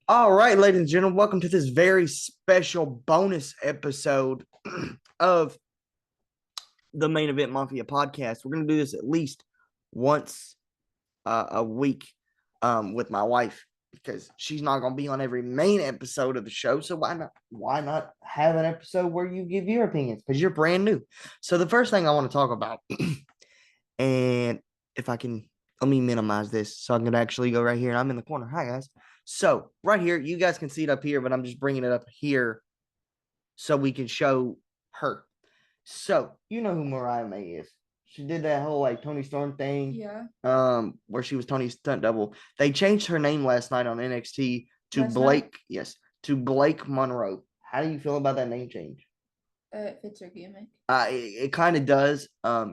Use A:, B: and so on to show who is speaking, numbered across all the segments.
A: All right, ladies and gentlemen, welcome to this very special bonus episode of the Main Event Mafia podcast. We're going to do this at least once a week with my wife because she's not going to be on every main episode of the show. So why not have an episode where you give your opinions because you're brand new. So the first thing I want to talk about, and if I can, let me minimize this so I can actually go right here. And I'm in the corner. Hi, guys. So right here, you guys can see it up here, but I'm just bringing it up here so we can show her. So you know who Mariah May is. She did that whole like Tony Storm thing.
B: Yeah.
A: Where she was Tony's stunt double. They changed her name last night on NXT to
B: Last
A: Blake.
B: night?
A: Yes, to Blake Monroe. How do you feel about that name change?
B: It fits her gimmick.
A: It kind of does.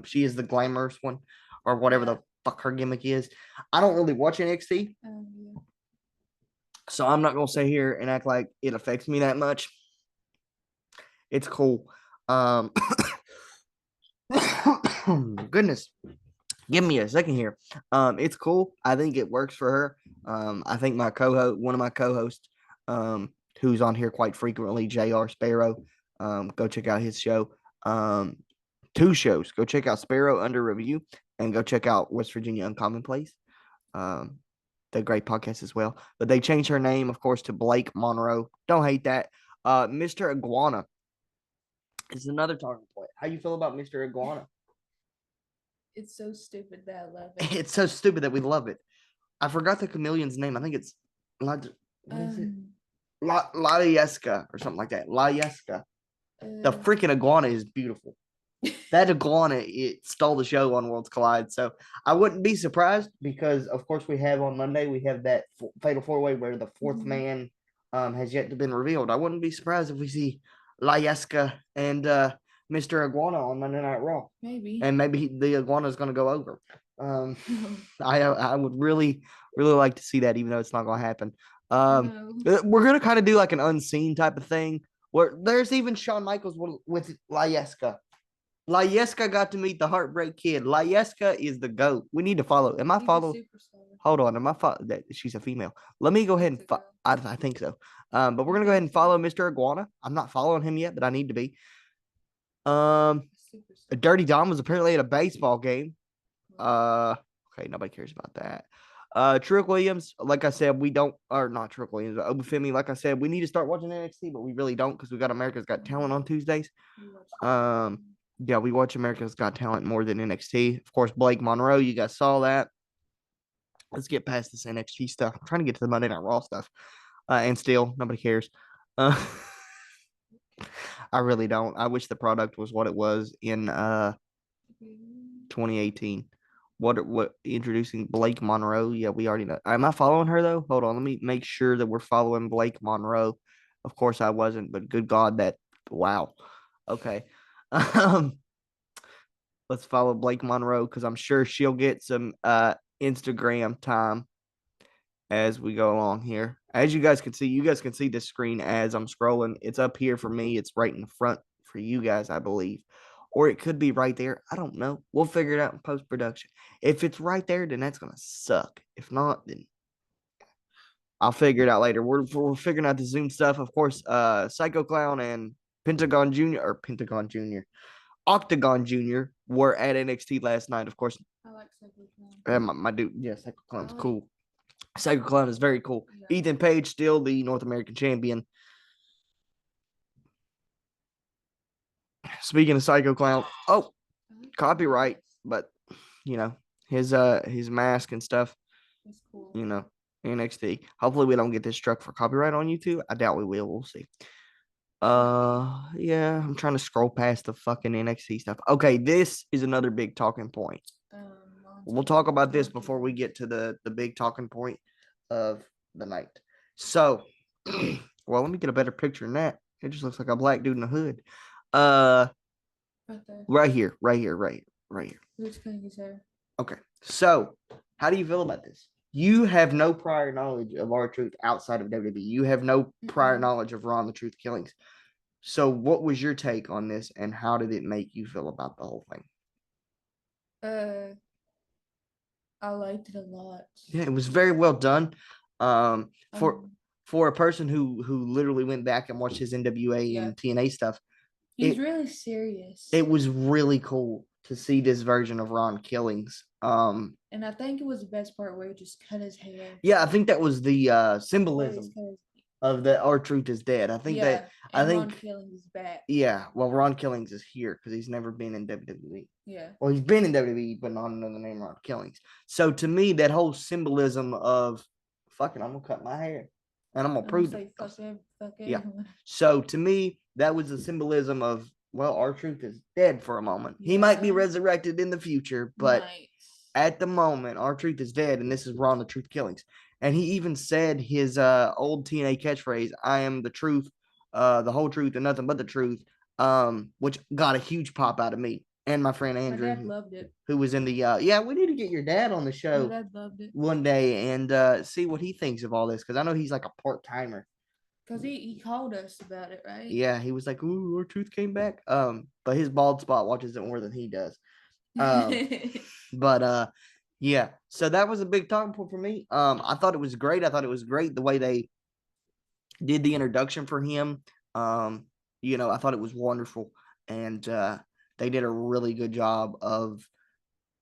A: She is the glamorous one, or whatever the fuck her gimmick is. I don't really watch NXT.
B: Yeah.
A: So I'm not gonna sit here and act like it affects me that much. It's cool. Goodness, give me a second here. It's cool. I think it works for her. I think one of my co-hosts, who's on here quite frequently, Jr. Sparrow. Go check out his show. Two shows. Go check out Sparrow Under Review and go check out West Virginia Uncommon Place. The great podcast as well. But they changed her name, of course, to Blake Monroe. Don't hate that. Mr. Iguana is another talking point. How you feel about Mr. Iguana?
B: It's so stupid that I love it.
A: It's so stupid that we love it. I forgot the chameleon's name. I think it's what is it? Ladieska or something like that. Ladieska. The freaking iguana is beautiful. That iguana, it stole the show on Worlds Collide. So I wouldn't be surprised because, of course, we have on Monday, we have that fatal four-way where the fourth man has yet to been revealed. I wouldn't be surprised if we see Layeska and Mr. Iguana on Monday Night Raw.
B: Maybe.
A: And maybe the iguana is going to go over. I would really, really like to see that, even though it's not going to happen. We're going to kind of do like an unseen type of thing where there's even Shawn Michaels with Layeska. Layeska got to meet the Heartbreak Kid. Layeska is the GOAT. We need to follow. Am I following? Hold on. Am I following? She's a female. Let me go ahead and I think so. But we're going to go ahead and follow Mr. Iguana. I'm not following him yet, but I need to be. Dirty Dom was apparently at a baseball game. Okay, nobody cares about that. Trick Williams, like I said, we don't, or not Trick Williams, but Obafemi, like I said, we need to start watching NXT, but we really don't because we got America's Got Talent on Tuesdays. Yeah, we watch America's Got Talent more than NXT. Of course, Blake Monroe, you guys saw that. Let's get past this NXT stuff. I'm trying to get to the Monday Night Raw stuff. And still, nobody cares. I really don't. I wish the product was what it was in 2018. What introducing Blake Monroe? Yeah, we already know. Am I following her though? Hold on, let me make sure that we're following Blake Monroe. Of course I wasn't, but good God, that wow. Okay. Let's follow Blake Monroe because I'm sure she'll get some Instagram time as we go along here. As you guys can see this screen as I'm scrolling. It's up here for me. It's right in the front for you guys, I believe. Or it could be right there. I don't know. We'll figure it out in post-production. If it's right there, then that's going to suck. If not, then I'll figure it out later. We're figuring out the Zoom stuff. Of course, Psycho Clown and Octagon Jr. were at NXT last night. Of course,
B: I like Psycho Clown.
A: My dude, yeah, Psycho Clown's cool. Psycho Clown is very cool. Yeah. Ethan Page still the North American champion. Speaking of Psycho Clown, copyright, but you know his mask and stuff.
B: That's cool.
A: You know, NXT. Hopefully we don't get this struck for copyright on YouTube. I doubt we will. We'll see. Yeah, I'm trying to scroll past the fucking NXT stuff. Okay, this is another big talking point. We'll talk about this before we get to the big talking point of the night. So, well, let me get a better picture than that. It just looks like a black dude in a hood. Right here.
B: Who's cutting his hair?
A: Okay, so how do you feel about this? You have no prior knowledge of R-Truth outside of WWE. You have no prior knowledge of Raw and the Truth Killings. So what was your take on this, and how did it make you feel about the whole thing?
B: I liked it a lot.
A: Yeah, it was very well done. for a person who literally went back and watched his NWA and TNA stuff,
B: he's really serious.
A: It was really cool to see this version of Ron Killings.
B: And I think it was the best part where he just cut his hair.
A: Yeah, I think that was the symbolism of the R-Truth is dead. I think
B: Ron Killings is back.
A: Yeah, well, Ron Killings is here because he's never been in WWE.
B: Yeah.
A: Well, he's been in WWE, but not under the name Ron Killings. So to me, that whole symbolism of fucking, I'm gonna cut my hair and I'm gonna prove it.
B: Fuck
A: yeah. So to me, that was the symbolism of, well, R-Truth is dead for a moment. Yeah. He might be resurrected in the future, but at the moment, R-Truth is dead, and this is Ron the Truth Killings. And he even said his old TNA catchphrase, "I am the truth, the whole truth, and nothing but the truth," which got a huge pop out of me and my friend Andrew.
B: My dad loved it.
A: Who was in the yeah, we need to get your dad on the show.
B: My dad loved it.
A: One day and see what he thinks of all this, because I know he's like a part-timer.
B: Because he called us about it, right?
A: Yeah, he was like, "Ooh, R-Truth came back." But his bald spot watches it more than he does. But yeah, so that was a big talking point for me. I thought it was great. I thought it was great the way they did the introduction for him. You know, I thought it was wonderful, and they did a really good job of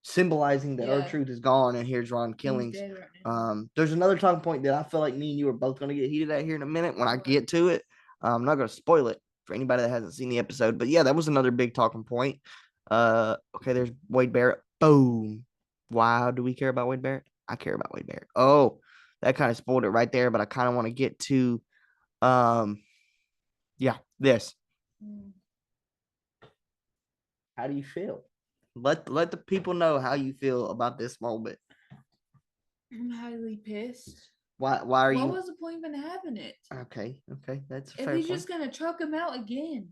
A: symbolizing that R-Truth is gone, and here's Ron Killings. Right, there's another talking point that I feel like me and you are both going to get heated at here in a minute when I get to it. I'm not going to spoil it for anybody that hasn't seen the episode, but yeah, that was another big talking point. Okay, there's Wade Barrett. Boom. Why do we care about Wade Barrett? I care about Wade Barrett. Oh, that kind of spoiled it right there, but I kind of want to get to yeah, this. How do you feel? Let the people know how you feel about this moment.
B: I'm highly pissed.
A: Why are you?
B: What was the point in having it?
A: Okay, that's
B: if he's just gonna choke him out again.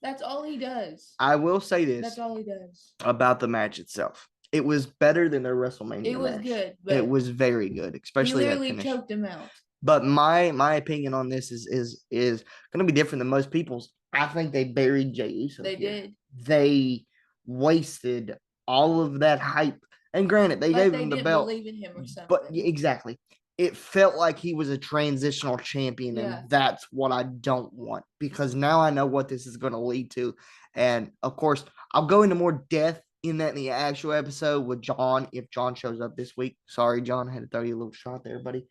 B: That's all he does.
A: I will say this.
B: That's all he does.
A: About the match itself. It was better than their WrestleMania
B: It was
A: match.
B: good.
A: It was very good, especially
B: he literally choked him out.
A: But my opinion on this is going to be different than most people's. I think they buried Jey Uso.
B: They did.
A: They wasted all of that hype. And granted, they gave him the belt.
B: Believe in him or something.
A: But exactly. It felt like he was a transitional champion, and that's what I don't want, because now I know what this is going to lead to. And, of course, I'll go into more depth in that in the actual episode with John, if John shows up this week. Sorry, John, I had to throw you a little shot there, buddy.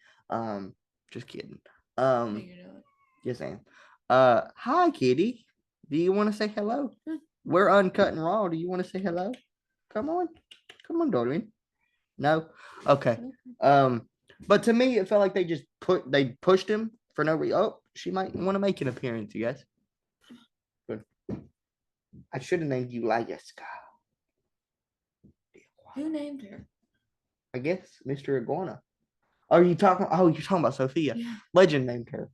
A: Just kidding. Yes, I am. Hi, kitty. Do you want to say hello? We're uncut and raw. Do you want to say hello? Come on, Doreen. No? Okay. But to me, it felt like they pushed him for no reason. Oh, she might want to make an appearance, you guys. Good. I should have named you Layeska.
B: Who named her?
A: I guess Mr. Iguana. You're talking about Sophia.
B: Yeah.
A: Legend named her.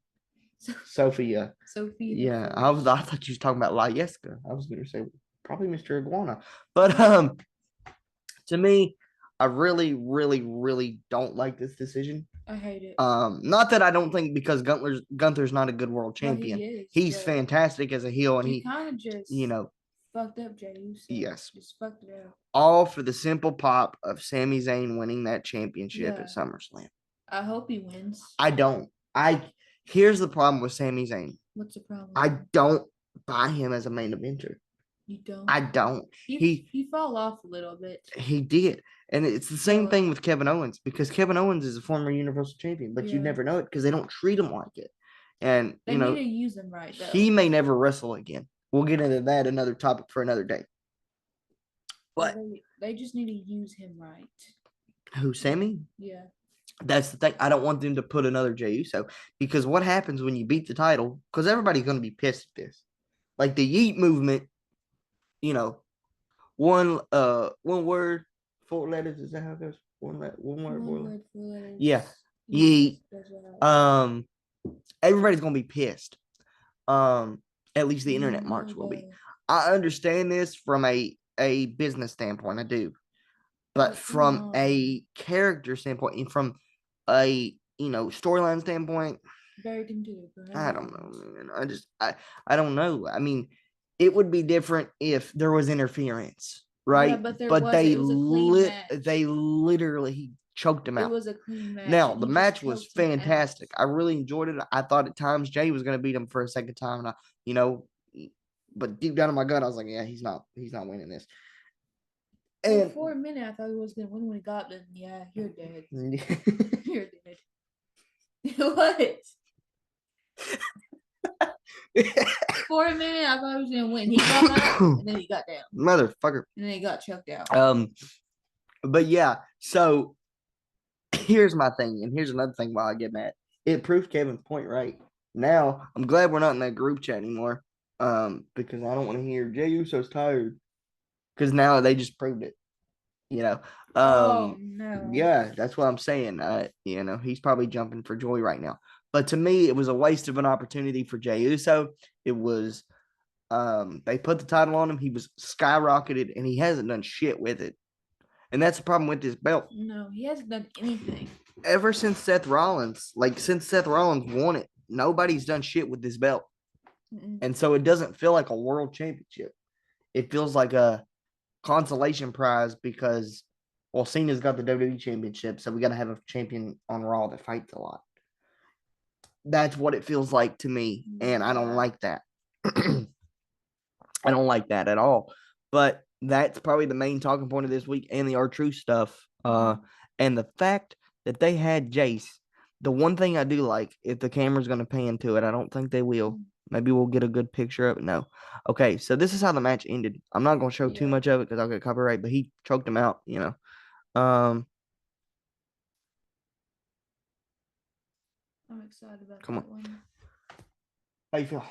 A: Sophia.
B: Sophia.
A: Yeah, I thought you was talking about Layeska. I was gonna say probably Mr. Iguana. But to me, I really, really, really don't like this decision.
B: I hate it.
A: Not that I don't think, because Gunther's not a good world champion.
B: Well,
A: he's fantastic as a heel, and he
B: kind of just fucked up Jey Uso.
A: Yes.
B: Just fucked it up.
A: All for the simple pop of Sami Zayn winning that championship at SummerSlam.
B: I hope he wins.
A: I don't. Here's the problem with Sami Zayn.
B: What's the problem?
A: I don't buy him as a main eventer.
B: You don't?
A: I don't.
B: He fell off a little bit.
A: He did. And it's the same thing with Kevin Owens, because Kevin Owens is a former Universal Champion, but you never know it because they don't treat him like it. And,
B: they need to use him right, though.
A: He may never wrestle again. We'll get into that, another topic for another day. But
B: they just need to use him right.
A: Who, Sammy?
B: Yeah.
A: That's the thing. I don't want them to put another Jey Uso, because what happens when you beat the title? Because everybody's going to be pissed at this. Like the Yeet movement, one word, 4 letters. Is that how it goes? One word, 4 letters. Yeah, Yeet. Everybody's going to be pissed. At least the internet marks will be. I understand this from a business standpoint. I do. But from a character standpoint and from a storyline standpoint,
B: very confused.
A: I don't know, man. I don't know. I mean, it would be different if there was interference, right?
B: Yeah, but they literally
A: choked him
B: It
A: out.
B: was a clean match.
A: Now,
B: and
A: the
B: he just
A: match was
B: choked him out.
A: fantastic. I really enjoyed it. I thought at times Jay was going to beat him for a second time. And but deep down in my gut, I was like, yeah, he's not winning this.
B: Well,
A: And
B: for a minute, I thought he was going to win when he got them. Yeah, you're dead. You're dead. What? For a minute, I thought he was going to win. He got up, and then he got down.
A: Motherfucker.
B: And then he got choked out.
A: But yeah, so here's my thing, and here's another thing why I get mad. It proved Kevin's point right. Now, I'm glad we're not in that group chat anymore. Because I don't want to hear Jey Uso's tired. Because now they just proved it.
B: Oh no.
A: Yeah, that's what I'm saying. He's probably jumping for joy right now. But to me, it was a waste of an opportunity for Jey Uso. It was they put the title on him, he was skyrocketed, and he hasn't done shit with it. And that's the problem with this belt.
B: No, he hasn't done anything.
A: Ever since Seth Rollins won it, nobody's done shit with this belt. And so it doesn't feel like a world championship. It feels like a consolation prize because, well, Cena's got the WWE championship, so we got to have a champion on Raw that fights a lot. That's what it feels like to me, and I don't like that. I don't like that at all. But that's probably the main talking point of this week and the R-Truth stuff. And the fact that they had Jace. The one thing I do like, if the camera's going to pan to it, I don't think they will. Maybe we'll get a good picture of it. No. Okay, so this is how the match ended. I'm not going to show too much of it because I'll get copyright, but he choked him out,
B: I'm excited about
A: Come
B: that
A: on.
B: one.
A: How you feel?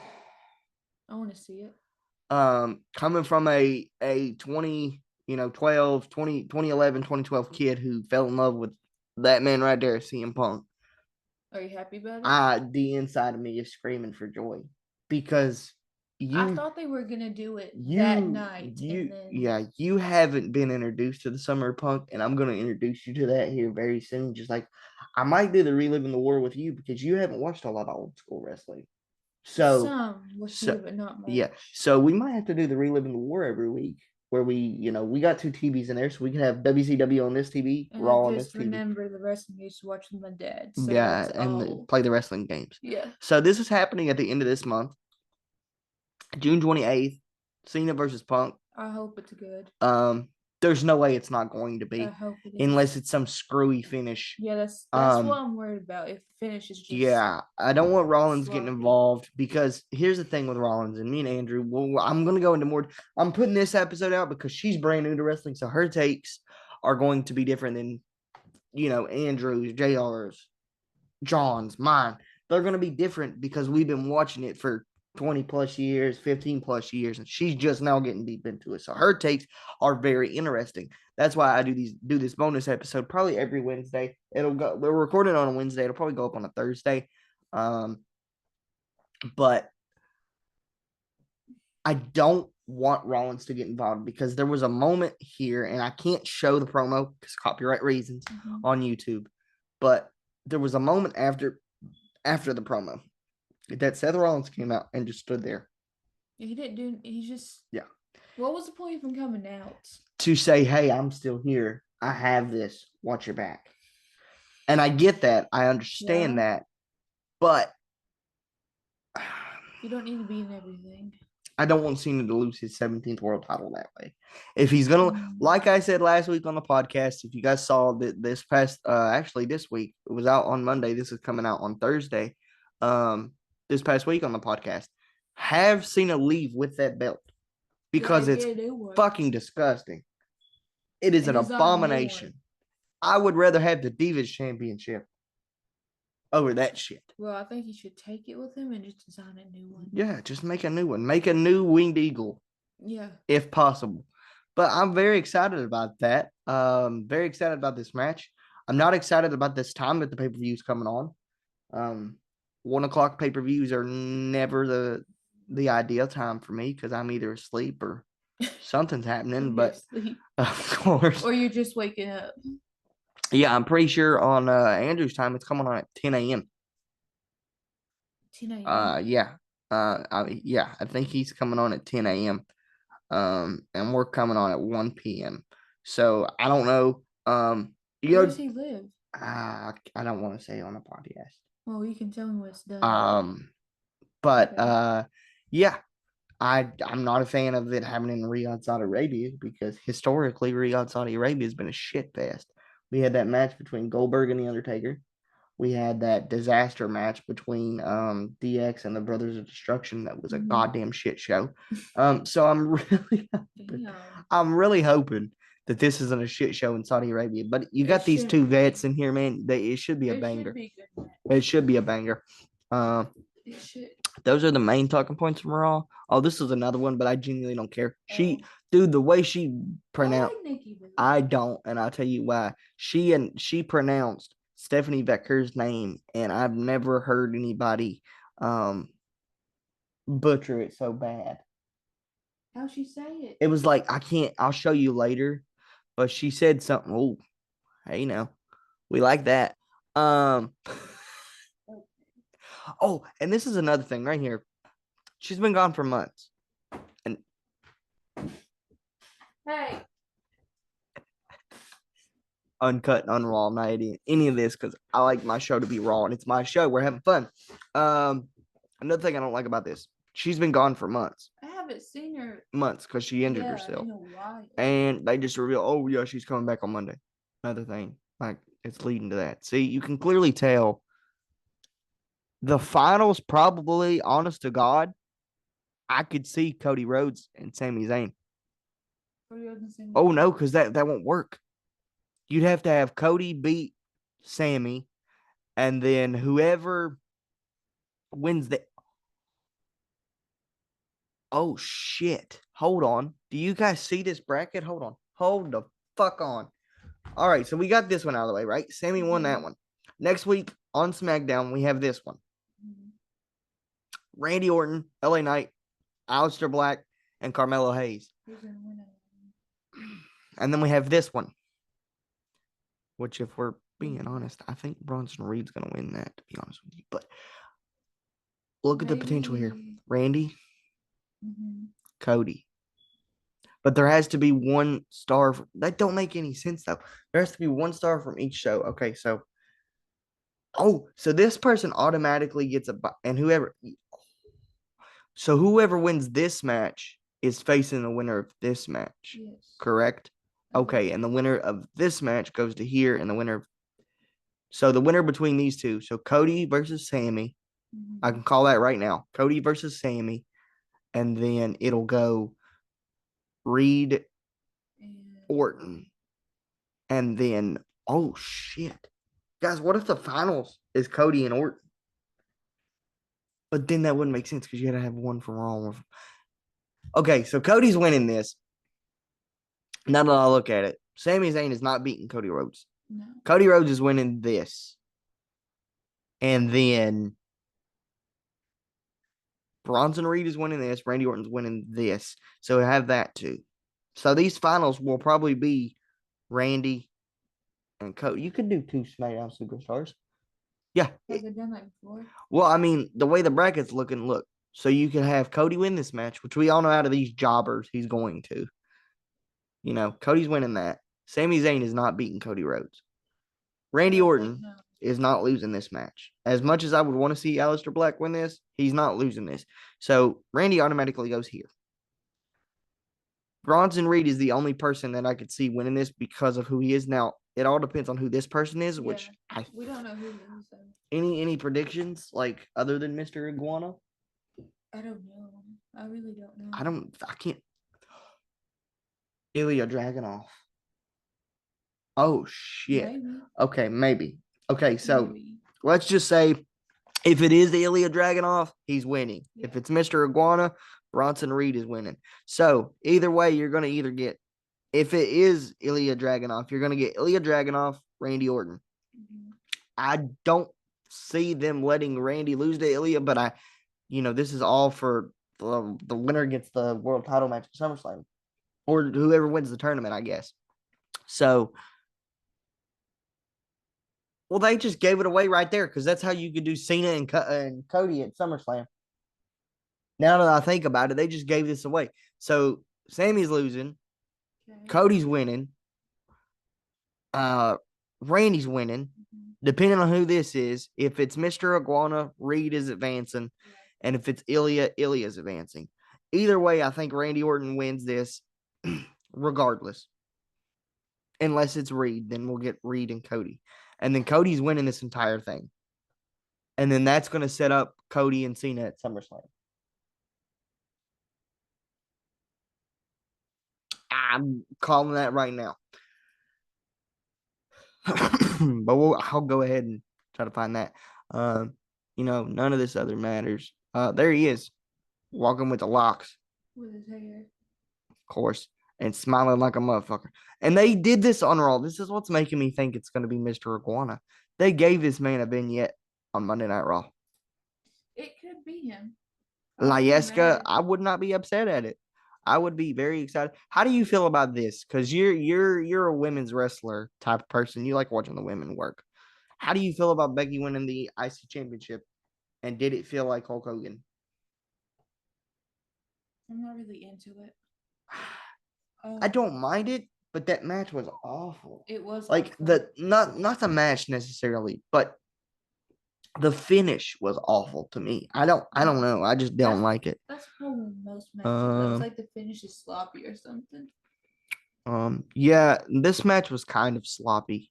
B: I want to see it.
A: Coming from a 2011, 2012 kid who fell in love with that man right there, CM Punk.
B: Are you happy about it?
A: The inside of me is screaming for joy because
B: I thought they were gonna do it that night.
A: You haven't been introduced to the Summer of Punk, and I'm gonna introduce you to that here very soon. Just like I might do the Reliving the War with you because you haven't watched a lot of old school wrestling.
B: But not much.
A: Yeah, so we might have to do the Reliving the War every week, where we got two TVs in there, so we can have WCW on this TV,
B: and
A: Raw
B: I
A: on this TV.
B: Remember the wrestling games watching my dad. So
A: play the wrestling games.
B: Yeah.
A: So this is happening at the end of this month, June 28th. Cena versus Punk.
B: I hope it's good.
A: There's no way it's not going to be.
B: I hope it is.
A: Unless it's some screwy finish.
B: Yeah, that's what I'm worried about. If the finish is just
A: I don't want Rollins getting involved because here's the thing with Rollins and me and Andrew. Well, I'm gonna go into more. I'm putting this episode out because she's brand new to wrestling, so her takes are going to be different than Andrew's, JR's, John's, mine. They're gonna be different because we've been watching it for 20 plus years, 15 plus years, and she's just now getting deep into it. So her takes are very interesting. That's why I do this bonus episode probably every Wednesday. We're recording on a Wednesday. It'll probably go up on a Thursday. But I don't want Rollins to get involved because there was a moment here, and I can't show the promo because copyright reasons on YouTube. But there was a moment after the promo that Seth Rollins came out and just stood there.
B: He didn't do. He just.
A: Yeah.
B: What was the point of him coming out?
A: To say, hey, I'm still here. I have this. Watch your back. And I get that. I understand that. But
B: you don't need to be in everything.
A: I don't want Cena to lose his 17th world title that way. If he's going to, like I said last week on the podcast, if you guys saw that this week, it was out on Monday. This is coming out on Thursday. This past week on the podcast, have Cena leave with that belt because it's fucking disgusting. It is an abomination. I would rather have the Divas Championship over that shit.
B: Well, I think he should take it with him and just design a new one.
A: Yeah, just make a new one. Make a new Winged Eagle.
B: Yeah.
A: If possible. But I'm very excited about that. Very excited about this match. I'm not excited about this time that the pay-per-view is coming on. 1 o'clock pay-per-views are never the ideal time for me because I'm either asleep or something's happening. But of course.
B: Or you're just waking up.
A: Yeah, I'm pretty sure on Andrew's time it's coming on at 10 a.m.
B: 10 a.m.
A: Yeah. I think he's coming on at 10 a.m. And we're coming on at 1 p.m. So I don't know.
B: Where does he live?
A: I don't want to say on a podcast.
B: Well, you can tell me what it's done.
A: But
B: Okay.
A: yeah, I'm not a fan of it happening in Riyadh, Saudi Arabia, because historically Riyadh, Saudi Arabia has been a shit fest. We had that match between Goldberg and The Undertaker. We had that disaster match between DX and the Brothers of Destruction that was a goddamn shit show. So I'm really hoping that this isn't a shit show in Saudi Arabia. But you got these two vets in here, man. It should be a banger. It should be a banger.
B: It should.
A: Those are the main talking points from Raw. Oh, this is another one, but I genuinely don't care. Dude, the way she pronounced, I don't, and I'll tell you why. She pronounced Stephanie Becker's name, and I've never heard anybody butcher it so bad.
B: How'd she say it?
A: It was like, I can't, I'll show you later, but she said something. Oh, hey, now we like that. Oh, and this is another thing right here. She's been gone for months. And
B: hey,
A: uncut and unraw. I'm not eating any of this because I like my show to be raw and it's my show. We're having fun. Another thing I don't like about this, she's been gone for months.
B: I haven't seen her.
A: Months because she injured herself.
B: In a while.
A: And they just reveal, oh yeah, she's coming back on Monday. Another thing, like it's leading to that. See, you can clearly tell the finals probably, honest to God, I could see Cody Rhodes and Sami Zayn. Oh no, because that won't work. You'd have to have Cody beat Sammy, and then whoever wins the. Oh shit! Hold on. Do you guys see this bracket? Hold on. Hold the fuck on. All right, so we got this one out of the way, right? Sammy won that one. Next week on SmackDown, we have this one. Randy Orton, LA Knight, Aleister Black, and Carmelo Hayes. And then we have this one, which, if we're being honest, I think Bronson Reed's going to win that, to be honest with you. But look at the potential here. Randy, Cody. But there has to be one star. That don't make any sense, though. There has to be one star from each show. Okay, so. Oh, so this person automatically gets and whoever. So whoever wins this match is facing the winner of this match.
B: Yes.
A: Correct? Okay, and the winner of this match goes to here, and the winner. So the winner between these two. So Cody versus Sammy. I can call that right now. Cody versus Sammy. And then it'll go Reed, Orton. And then, oh shit. Guys, what if the finals is Cody and Orton? But then that wouldn't make sense because you got to have one from Raw. Okay, so Cody's winning this. Now that I look at it, Sami Zayn is not beating Cody Rhodes.
B: No.
A: Cody Rhodes is winning this. And then Bronson Reed is winning this. Randy Orton's winning this. So we have that too. So these finals will probably be Randy and Cody. You could do two SmackDown Superstars. Yeah.
B: Has it done that before?
A: Well, I mean, the way the bracket's looking, look. So you can have Cody win this match, which we all know out of these jobbers he's going to. You know, Cody's winning that. Sami Zayn is not beating Cody Rhodes. Randy Orton is not losing this match. As much as I would want to see Aleister Black win this, he's not losing this. So Randy automatically goes here. Bronson Reed is the only person that I could see winning this because of who he is. Now, it all depends on who this person is, which
B: we don't know who it is.
A: Any predictions, like, other than Mr. Iguana?
B: I don't know. I really don't know.
A: I can't. Ilya Dragunov. Oh, shit.
B: Maybe.
A: Okay, maybe. Okay, so let's just say if it is Ilya Dragunov, he's winning. Yeah. If it's Mr. Iguana, Bronson Reed is winning. So either way, you're going to either get, if it is Ilya Dragunov, you're going to get Ilya Dragunov, Randy Orton. I don't see them letting Randy lose to Ilya, but this is all for the winner gets the world title match at SummerSlam, or whoever wins the tournament, I guess. So, well, they just gave it away right there because that's how you could do Cena and Cody at SummerSlam. Now that I think about it, they just gave this away. So Sammy's losing, Cody's winning. Randy's winning. Depending on who this is, if it's Mr. Iguana, Reed is advancing.
B: Yeah.
A: And if it's Ilya, Ilya's advancing. Either way, I think Randy Orton wins this regardless. Unless it's Reed, then we'll get Reed and Cody. And then Cody's winning this entire thing. And then that's going to set up Cody and Cena at SummerSlam. I'm calling that right now. But I'll go ahead and try to find that. None of this other matters. There he is, walking with the locks.
B: With his hair.
A: Of course, and smiling like a motherfucker. And they did this on Raw. This is what's making me think it's going to be Mr. Iguana. They gave this man a vignette on Monday Night Raw.
B: It could be him.
A: Layeska, I would not be upset at it. I would be very excited. How do you feel about this? Because you're a women's wrestler type of person. You like watching the women work. How do you feel about Becky winning the IC championship? And did it feel like Hulk Hogan?
B: I'm not really into it.
A: I don't mind it, but that match was awful.
B: It was
A: like awful. Not the match necessarily, but the finish was awful to me. I don't know. I just don't like it.
B: That's the problem with most matches. It was like the finish is sloppy or something.
A: Yeah, this match was kind of sloppy.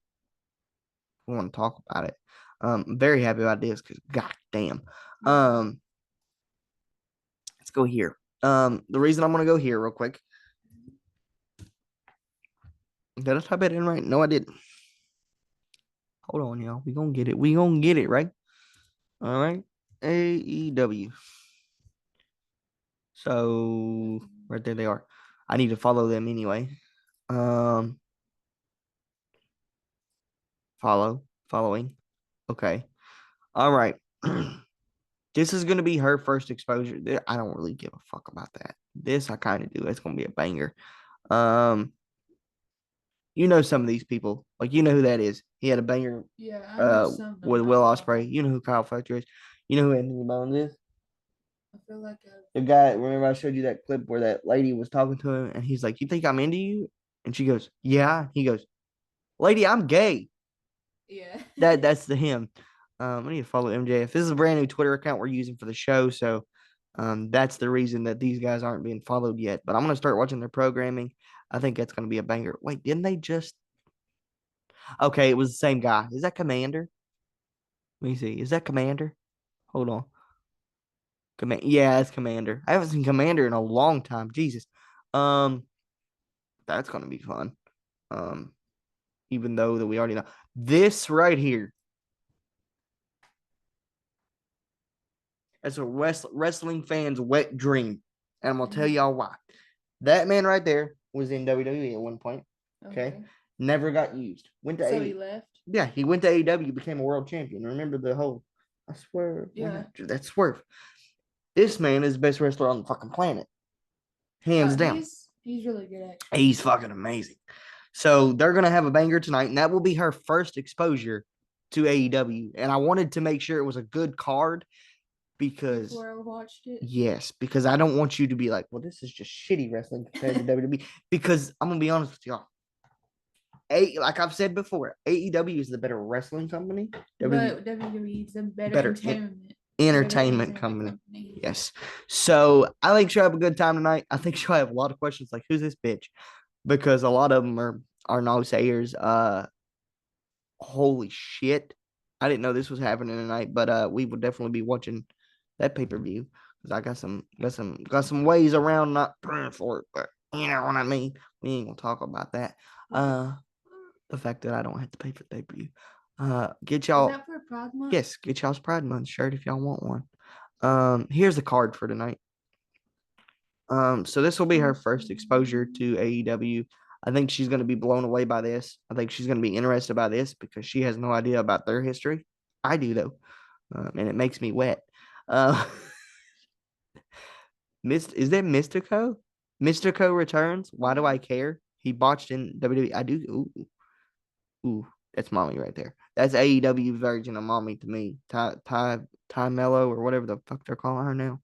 A: I want to talk about it. I'm very happy about this because goddamn. Let's go here. The reason I'm gonna go here real quick. Did I type it in right? No, I didn't. Hold on, y'all. We gonna get it. We gonna get it, right? All right. AEW. So right there they are. I need to follow them anyway. Following. Okay. All right. This is gonna be her first exposure. I don't really give a fuck about that. This I kind of do. It's gonna be a banger. You know some of these people. Like you know who that is. He had a banger.
B: Yeah, I know some of them.
A: With Will Ospreay. You know who Kyle Fletcher is. You know who Anthony Bones is.
B: I feel like
A: the guy. Remember I showed you that clip where that lady was talking to him, and he's like, "You think I'm into you?" And she goes, "Yeah." He goes, "Lady, I'm gay."
B: Yeah.
A: That's the him. I need to follow MJF. This is a brand new Twitter account we're using for the show, so that's the reason that these guys aren't being followed yet. But I'm gonna start watching their programming. I think that's gonna be a banger. Wait, didn't they just? Okay, it was the same guy. Is that Commander? Let me see. Is that Commander? Hold on. Yeah, it's Commander. I haven't seen Commander in a long time. Jesus. That's gonna be fun. Even though that we already know this right here. That's a wrestling fan's wet dream. And I'm gonna tell y'all why. That man right there was in WWE at one point. Okay. Never got used. Went to
B: he left?
A: Yeah, he went to AEW, became a world champion. Remember the whole I swear.
B: Yeah.
A: That's Swerve. This man is the best wrestler on the fucking planet. Hands down.
B: He's really good at
A: He's fucking amazing. So they're gonna have a banger tonight, and that will be her first exposure to AEW. And I wanted to make sure it was a good card because
B: before I watched it.
A: Yes, because I don't want you to be like, well, this is just shitty wrestling compared to WWE. Because I'm gonna be honest with y'all. Like I've said before, AEW is the better wrestling company.
B: But WWE is a better
A: entertainment company. Yes. So I think she'll have a good time tonight. I think she'll have a lot of questions like, who's this bitch? Because a lot of them are no sayers. Holy shit. I didn't know this was happening tonight, but we will definitely be watching that pay-per-view because I got some ways around not praying for it, but you know what I mean. We ain't gonna talk about that. The fact that I don't have to pay for the pay-per-view. Get y'all.
B: Is that for Pride Month?
A: Yes, get y'all's Pride Month shirt if y'all want one. Here's the card for tonight. So this will be her first exposure to AEW. I think she's going to be blown away by this. I think she's going to be interested by this because she has no idea about their history. I do though, and it makes me wet. Is that Mystico? Mystico returns. Why do I care? He botched in WWE. I do. Ooh, that's mommy right there. That's AEW version of mommy to me. Ty Mello or whatever the fuck they're calling her now.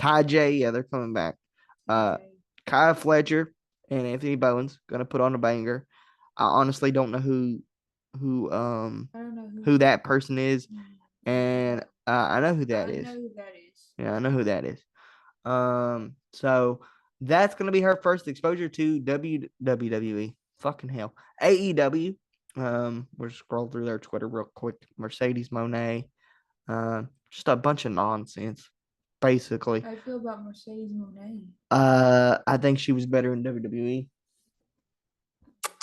A: Ty J, yeah, they're coming back. Kyle Fletcher and Anthony Bowens gonna put on a banger. I honestly don't know
B: I don't know
A: who that person is,
B: Mm,
A: and I know who that
B: I
A: is.
B: know who that is.
A: Yeah, I know who that is. So that's gonna be her first exposure to WWE. Fucking hell, AEW. We'll scroll through their Twitter real quick. Mercedes Monet. Just a bunch of nonsense, basically.
B: How do you feel about Mercedes Monet?
A: I think she was better in WWE.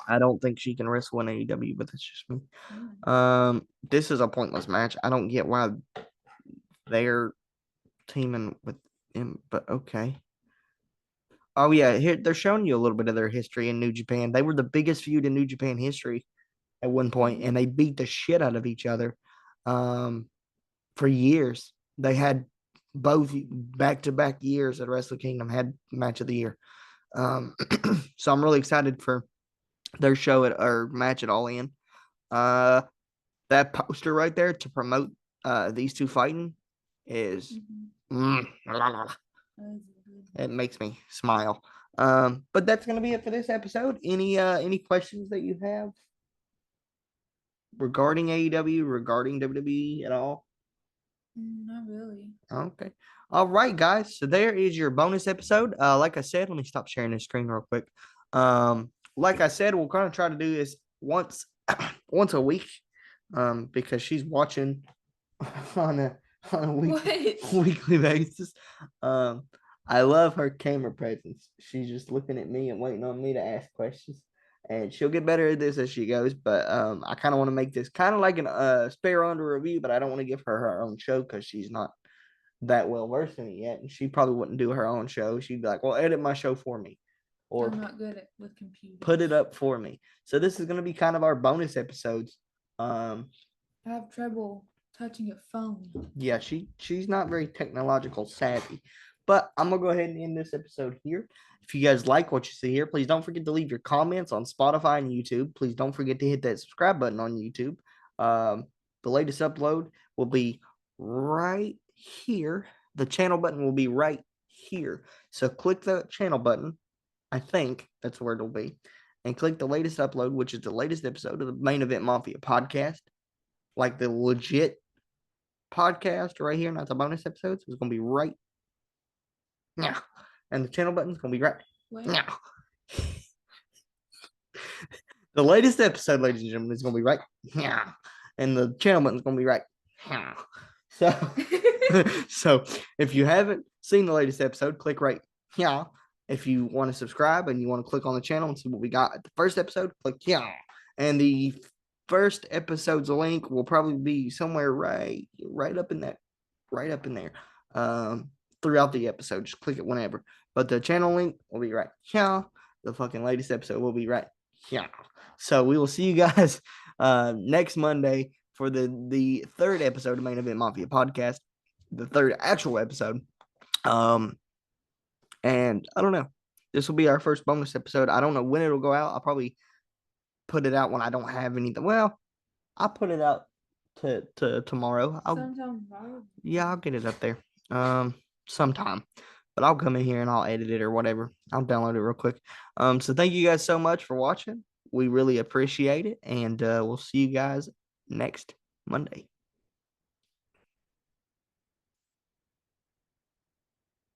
A: I don't think she can wrestle in AEW, but that's just me. This is a pointless match. I don't get why they're teaming with him, but okay. Oh yeah, here they're showing you a little bit of their history in New Japan. They were the biggest feud in New Japan history at one point, and they beat the shit out of each other for years. They had both back-to-back years at Wrestle Kingdom had match of the year. So I'm really excited for their show at or match at All In. That poster right there to promote these two fighting is it makes me smile. But that's gonna be it for this episode. Any questions that you have regarding AEW, regarding WWE at all?
B: Not really.
A: Okay. All right, guys. So there is your bonus episode. Like I said, let me stop sharing the screen real quick. Like I said, we'll kind of try to do this once once a week. Because she's watching on a weekly basis. I love her camera presence. She's just looking at me and waiting on me to ask questions. And she'll get better at this as she goes. But I kind of want to make this kind of like an spare under review, but I don't want to give her own show because she's not that well versed in it yet. And she probably wouldn't do her own show. She'd be like, well, edit my show for me. Or
B: I'm not good with computers.
A: Put it up for me. So this is going to be kind of our bonus episodes.
B: I have trouble touching a phone.
A: Yeah, she's not very technological savvy. But I'm gonna go ahead and end this episode here. If you guys like what you see here, please don't forget to leave your comments on Spotify and YouTube. Please don't forget to hit that subscribe button on YouTube. The latest upload will be right here. The channel button will be right here. So click the channel button. I think that's where it'll be. And click the latest upload, which is the latest episode of the Main Event Mafia podcast. Like the legit podcast right here, not the bonus episodes. It's going to be right now. And the channel button's going to be right now. The latest episode, ladies and gentlemen, is going to be right now. And the channel button's going to be right now. So if you haven't seen the latest episode, click right here. If you want to subscribe and you want to click on the channel and see what we got at the first episode, click here. And the first episode's link will probably be somewhere right up in there. Throughout the episode. Just click it whenever. But the channel link will be right here. The fucking latest episode will be right here. So we will see you guys next Monday for the third episode of Main Event Mafia podcast. The third actual episode. And I don't know. This will be our first bonus episode. I don't know when it'll go out. I'll probably put it out when I don't have anything. Well, I'll put it out to tomorrow. Yeah, I'll get it up there sometime. But I'll come in here and I'll edit it or whatever. I'll download it real quick. So thank you guys so much for watching. We really appreciate it. And we'll see you guys next Monday.